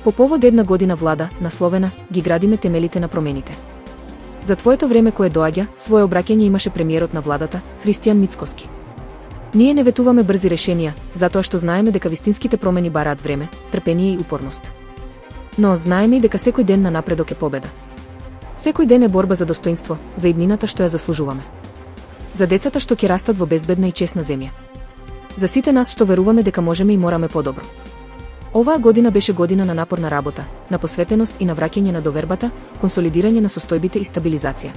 По повод една година влада, насловена "Ги градиме темелите на промените". За твоето време кое доаѓа, свое обраќање имаше премиерот на владата, Христијан Мицкоски. Ние не ветуваме брзи решенија, затоа што знаеме дека вистинските промени бараат време, трпение и упорност. Но знаеме и дека секој ден на напредок е победа. Секој ден е борба за достоинство, за иднината што ја заслужуваме. За децата што ќе растат во безбедна и честна земја. За сите нас што веруваме дека можеме и мораме подобро. Оваа година беше година на напорна работа, на посветеност и на враќање на довербата, консолидирање на состојбите и стабилизација.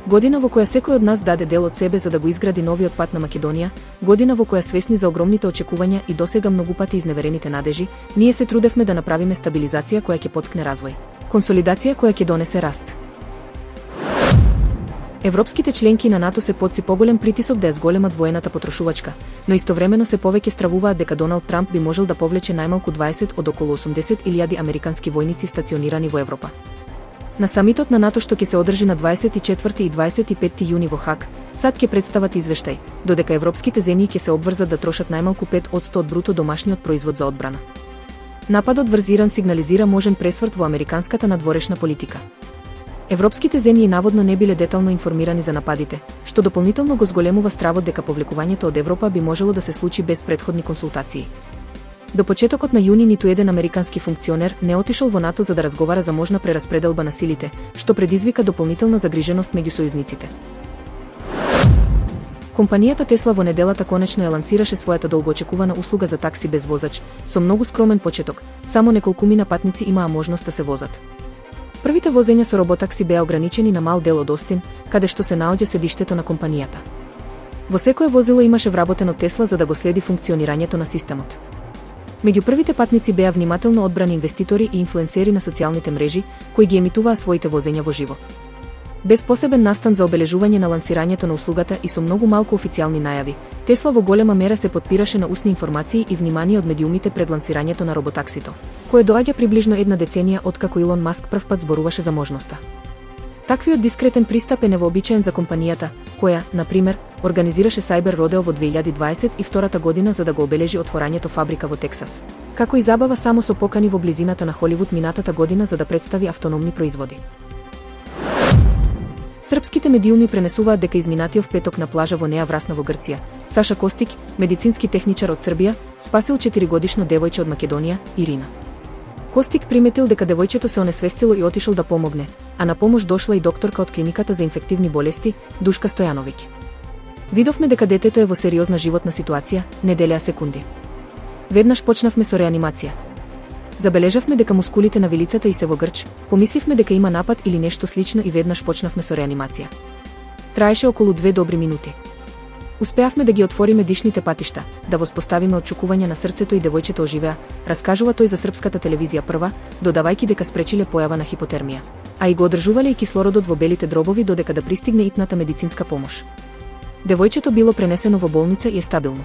Година во која секој од нас даде дел од себе за да го изгради новиот пат на Македонија, година во која свесни за огромните очекувања и досега многу пати изневерените надежи, ние се трудевме да направиме стабилизација која ќе поткне развој, консолидација која ќе донесе раст. Европските членки на НАТО се подси поголем притисок да ја зголемат воената потрошувачка, но истовремено се повеќе стравуваат дека Доналд Трамп би можел да повлече најмалку 20 од околу 80.000 американски војници стационирани во Европа. На самитот на НАТО што ќе се одржи на 24 и 25 јуни во Хаг, САД ќе представат извештај, додека европските земји ќе се обврзат да трошат најмалку 5% од бруто домашниот производ за одбрана. Нападот врз Иран сигнализира можен пресврт во американската надворешна политика. Европските земји наводно не биле детално информирани за нападите, што дополнително го зголемува стравот дека повлекувањето од Европа би можело да се случи без претходни консултации. До почетокот на јуни ниту еден американски функционер не отишол во НАТО за да разговара за можна прераспределба на силите, што предизвика дополнителна загриженост меѓу сојузниците. Компанијата Тесла во неделата конечно ја лансираше својата долгоочекувана услуга за такси без возач, со многу скромен почеток, само неколкумина патници имаа можност да се возат. Првите возења со роботакси беа ограничени на мал дел од Остин, каде што се наоѓа седиштето на компанијата. Во секое возило имаше вработен од Тесла за да го следи функционирањето на системот. Меѓу првите патници беа внимателно одбрани инвеститори и инфлуенсери на социјалните мрежи, кои ги емитуваа своите возења во живо. Без посебен настан за обележување на лансирањето на услугата и со многу малку официјални најави, Тесла во голема мера се подпираше на усни информации и внимание од медиумите пред лансирањето на роботаксито, кое доаѓа приближно една деценија откако Илон Маск првпат зборуваше за можноста. Таквиот дискретен пристап е невообичаен за компанијата, која, на пример, организираше Cyber Rodeo во 2022 година за да го обележи отворањето фабрика во Тексас, како и забава само со покани во близината на Холивуд минатата година за да представи автономни производи. Српските медиуми пренесуваат дека изминатиот петок на плажа во Неа Врасна во Грција, Саша Костик, медицински техничар од Србија, спасил 4-годишно девојче од Македонија, Ирина. Костик приметил дека девојчето се онесвестило и отишол да помогне, а на помош дошла и докторка од клиниката за инфективни болести, Душка Стојановиќ. Видовме дека детето е во сериозна животна ситуација, не делеа секунди. Веднаш почнавме со реанимација. Забележавме дека мускулите на вилицата и се во грч, помисливме дека има напад или нешто слично и веднаш почнавме со реанимација. Траеше околу 2 добри минути. Успеавме да ги отвориме дишните патишта, да воспоставиме отчукување на срцето и девојчето оживеа, раскажува тој за српската телевизија Прва, додавајќи дека спречиле појава на хипотермија, а и го одржувале и кислородот во белите дробови додека да пристигне итната медицинска помош. Девојчето било пренесено во болница и е стабилно.